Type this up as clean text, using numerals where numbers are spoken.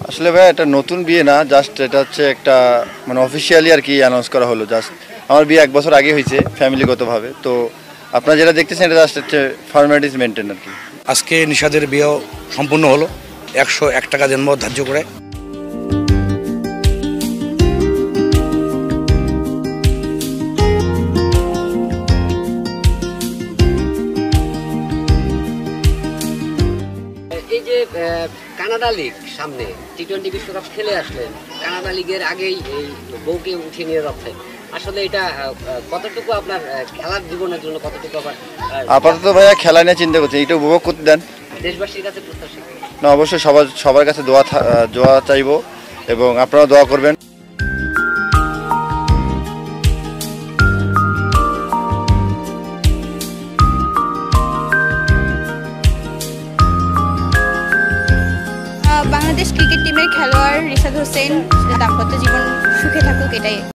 আসলে ভাই এটা নতুন বিয়ে না, জাস্ট এটা হচ্ছে একটা মানে অফিসিয়ালি আর কি অ্যানাউন্স করা হলো। জাস্ট আমার বিয়ে 1 বছর আগে হয়েছে ফ্যামিলিগতভাবে, তো আপনারা যেটা দেখতেছেন এটা জাস্ট হচ্ছে ফর্মালিটিস মেনটেন আর কি। আজকে নিশাদের বিয়েও সম্পূর্ণ হলো 101 টাকা জন্ম ধার্য করে। এই যে কানাডা লিগ সামনে টি-20 বিশ্বকাপ খেলে আসলেন, কানাডা লিগের আগেই এই বউকে উঠিয়ে নিয়ে যাচ্ছে, আসলে এটা কতটুকু আপনার খেলার জীবনের জন্য কতটুকু আবার আপাতত ভাইয়া খেলা নিয়ে চিন্তা করছি, এটা উপভোগ করতে দেন। দেশবাসীর কাছে প্রত্যাশা না, অবশ্যই সবার কাছে দোয়া চাইবো এবং আপনারা দোয়া করবেন। বাংলাদেশ ক্রিকেট টিমের খেলোয়াড় রিশাদ হোসেন দাম্পত্য জীবন সুখে থাকুক, এটাই।